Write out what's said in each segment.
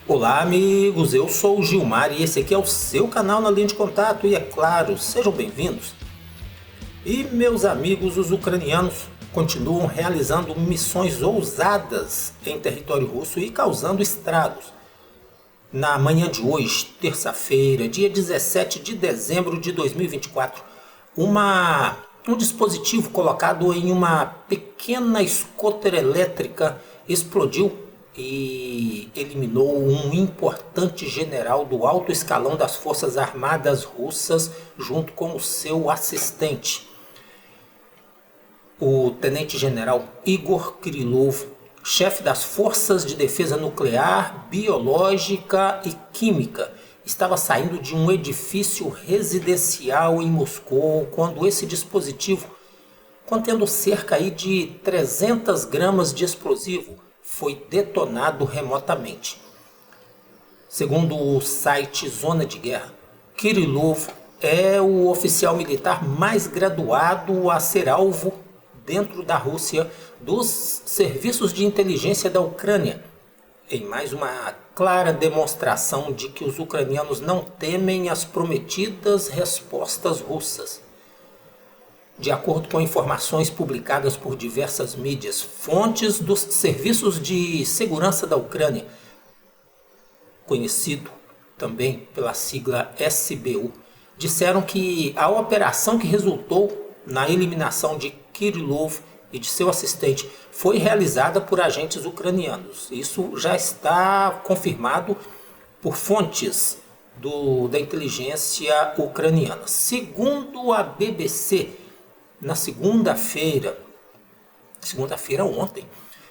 Olá amigos, eu sou o Gilmar e esse aqui é o seu canal na linha de contato e é claro, sejam bem-vindos. E meus amigos, os ucranianos continuam realizando missões ousadas em território russo e causando estragos. Na manhã de hoje, terça-feira, dia 17 de dezembro de 2024, um dispositivo colocado em uma pequena scooter elétrica explodiu e eliminou um importante general do alto escalão das Forças Armadas Russas junto com o seu assistente. O tenente-general Igor Kirillov, chefe das Forças de Defesa Nuclear, Biológica e Química, estava saindo de um edifício residencial em Moscou quando esse dispositivo, contendo cerca de 300 gramas de explosivo, foi detonado remotamente. Segundo o site Zona de Guerra, Kirillov é o oficial militar mais graduado a ser alvo dentro da Rússia dos serviços de inteligência da Ucrânia, em mais uma clara demonstração de que os ucranianos não temem as prometidas respostas russas. De acordo com informações publicadas por diversas mídias, fontes dos serviços de segurança da Ucrânia, conhecido também pela sigla SBU, disseram que a operação que resultou na eliminação de Kirillov e de seu assistente foi realizada por agentes ucranianos. Isso já está confirmado por fontes da inteligência ucraniana. Segundo a BBC, na segunda-feira ontem,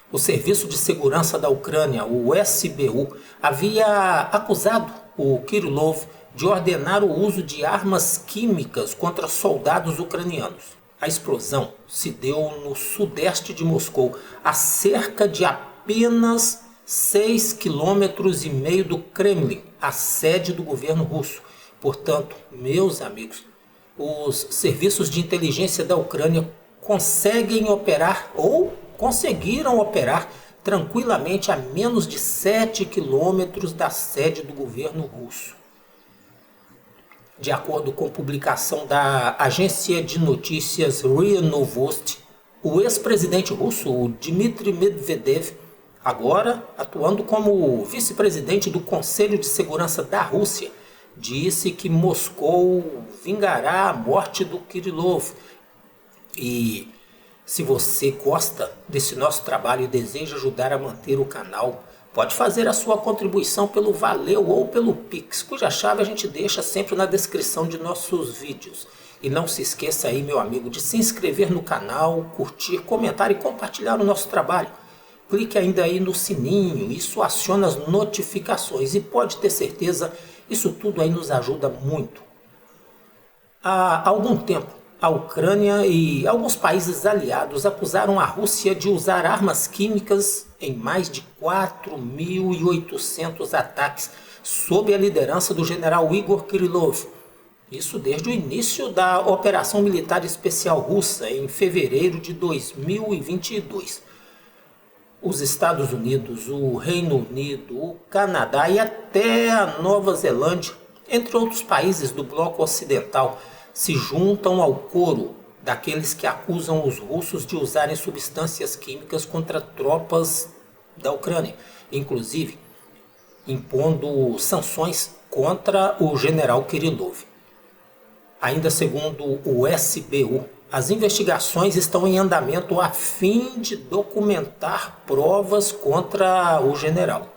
o Serviço de Segurança da Ucrânia, o SBU, havia acusado o Kirillov de ordenar o uso de armas químicas contra soldados ucranianos. A explosão se deu no sudeste de Moscou, a cerca de apenas 6,5 km do Kremlin, a sede do governo russo. Portanto, meus amigos, os serviços de inteligência da Ucrânia conseguiram operar tranquilamente a menos de 7 quilômetros da sede do governo russo. De acordo com publicação da agência de notícias RIA Novosti, o ex-presidente russo Dmitry Medvedev, agora atuando como vice-presidente do Conselho de Segurança da Rússia, disse que Moscou vingará a morte do Kirillov. E se você gosta desse nosso trabalho e deseja ajudar a manter o canal, pode fazer a sua contribuição pelo Valeu ou pelo Pix, cuja chave a gente deixa sempre na descrição de nossos vídeos. E não se esqueça aí, meu amigo, de se inscrever no canal, curtir, comentar e compartilhar o nosso trabalho. Clique ainda aí no sininho, isso aciona as notificações e pode ter certeza, isso tudo aí nos ajuda muito. Há algum tempo, a Ucrânia e alguns países aliados acusaram a Rússia de usar armas químicas em mais de 4.800 ataques sob a liderança do general Igor Kirillov. Isso desde o início da Operação Militar Especial Russa, em fevereiro de 2022. Os Estados Unidos, o Reino Unido, o Canadá e até a Nova Zelândia, entre outros países do bloco ocidental, se juntam ao coro daqueles que acusam os russos de usarem substâncias químicas contra tropas da Ucrânia, inclusive impondo sanções contra o general Kirillov. Ainda segundo o SBU, as investigações estão em andamento a fim de documentar provas contra o general.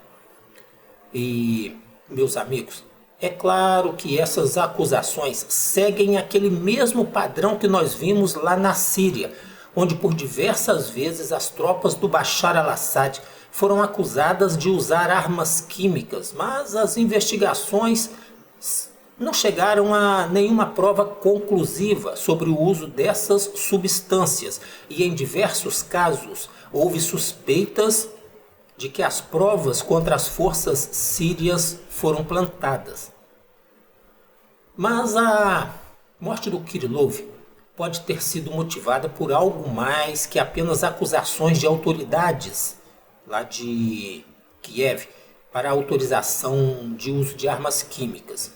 E, meus amigos, é claro que essas acusações seguem aquele mesmo padrão que nós vimos lá na Síria, onde por diversas vezes as tropas do Bashar al-Assad foram acusadas de usar armas químicas, mas as investigações não chegaram a nenhuma prova conclusiva sobre o uso dessas substâncias e em diversos casos houve suspeitas de que as provas contra as forças sírias foram plantadas. Mas a morte do Kirillov pode ter sido motivada por algo mais que apenas acusações de autoridades lá de Kiev para a autorização de uso de armas químicas.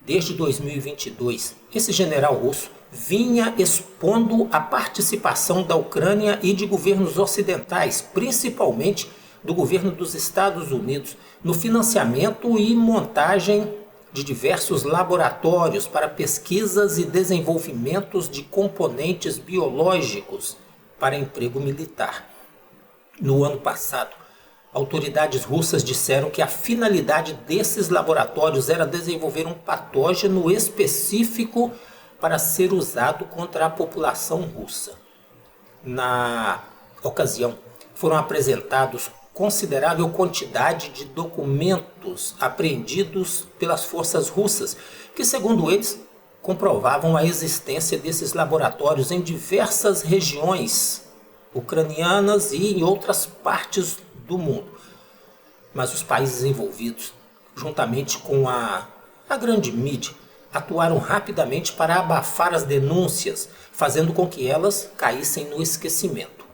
Desde 2022, esse general russo vinha expondo a participação da Ucrânia e de governos ocidentais, principalmente do governo dos Estados Unidos, no financiamento e montagem de diversos laboratórios para pesquisas e desenvolvimentos de componentes biológicos para emprego militar. No ano passado, autoridades russas disseram que a finalidade desses laboratórios era desenvolver um patógeno específico para ser usado contra a população russa. Na ocasião, foram apresentados considerável quantidade de documentos apreendidos pelas forças russas, que, segundo eles, comprovavam a existência desses laboratórios em diversas regiões ucranianas e em outras partes do mundo. Mas os países envolvidos, juntamente com a grande mídia, atuaram rapidamente para abafar as denúncias, fazendo com que elas caíssem no esquecimento.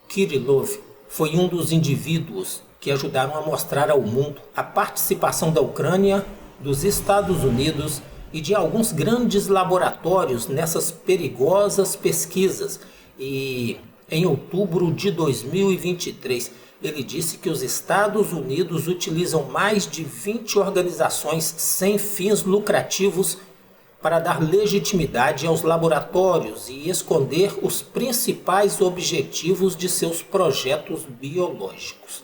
Kirillov foi um dos indivíduos que ajudaram a mostrar ao mundo a participação da Ucrânia, dos Estados Unidos e de alguns grandes laboratórios nessas perigosas pesquisas. E em outubro de 2023, ele disse que os Estados Unidos utilizam mais de 20 organizações sem fins lucrativos para dar legitimidade aos laboratórios e esconder os principais objetivos de seus projetos biológicos.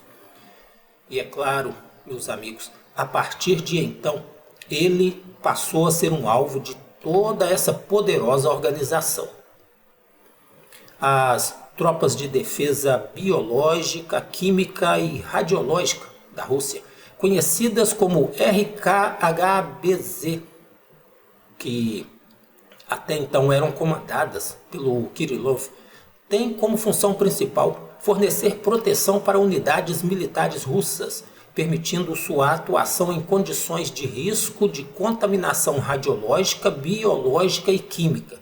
E é claro, meus amigos, a partir de então, ele passou a ser um alvo de toda essa poderosa organização. As tropas de defesa biológica, química e radiológica da Rússia, conhecidas como RKHBZ, que até então eram comandadas pelo Kirillov, têm como função principal fornecer proteção para unidades militares russas, permitindo sua atuação em condições de risco de contaminação radiológica, biológica e química.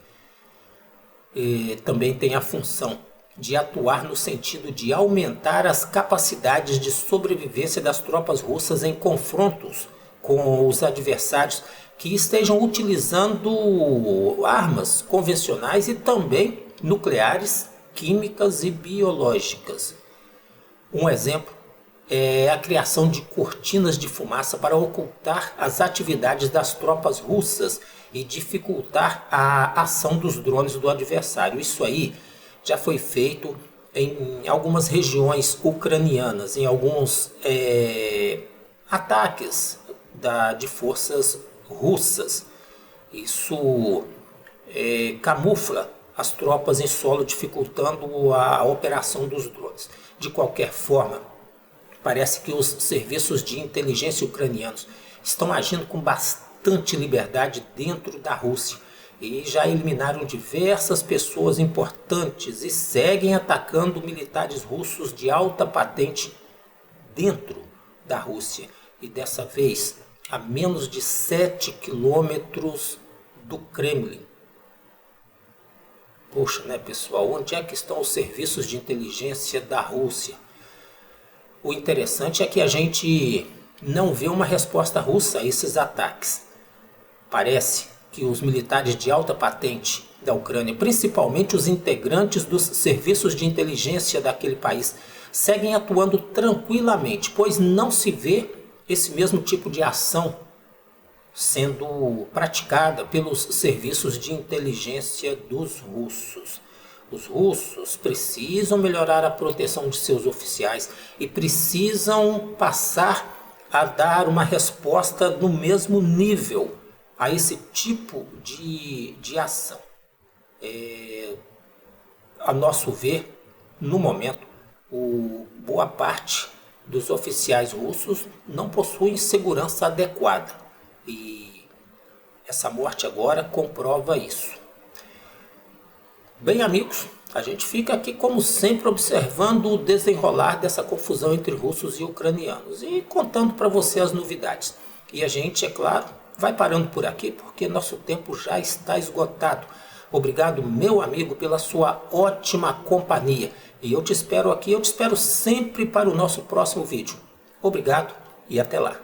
E também tem a função de atuar no sentido de aumentar as capacidades de sobrevivência das tropas russas em confrontos com os adversários que estejam utilizando armas convencionais e também nucleares, químicas e biológicas. Um exemplo é a criação de cortinas de fumaça para ocultar as atividades das tropas russas e dificultar a ação dos drones do adversário. Isso aí já foi feito em algumas regiões ucranianas, em alguns ataques de forças russas. Isso camufla as tropas em solo, dificultando a operação dos drones. De qualquer forma, parece que os serviços de inteligência ucranianos estão agindo com bastante liberdade dentro da Rússia e já eliminaram diversas pessoas importantes e seguem atacando militares russos de alta patente dentro da Rússia. E dessa vez, a menos de 7 quilômetros do Kremlin. Poxa, né, pessoal? Onde é que estão os serviços de inteligência da Rússia? O interessante é que a gente não vê uma resposta russa a esses ataques. Parece que os militares de alta patente da Ucrânia, principalmente os integrantes dos serviços de inteligência daquele país, seguem atuando tranquilamente, pois não se vê esse mesmo tipo de ação sendo praticada pelos serviços de inteligência dos russos. Os russos precisam melhorar a proteção de seus oficiais e precisam passar a dar uma resposta no mesmo nível a esse tipo de ação. A nosso ver, no momento, boa parte dos oficiais russos não possuem segurança adequada. E essa morte agora comprova isso. Bem, amigos, a gente fica aqui como sempre observando o desenrolar dessa confusão entre russos e ucranianos e contando para você as novidades. E a gente, é claro, vai parando por aqui porque nosso tempo já está esgotado. Obrigado, meu amigo, pela sua ótima companhia. E eu te espero aqui, eu te espero sempre para o nosso próximo vídeo. Obrigado e até lá.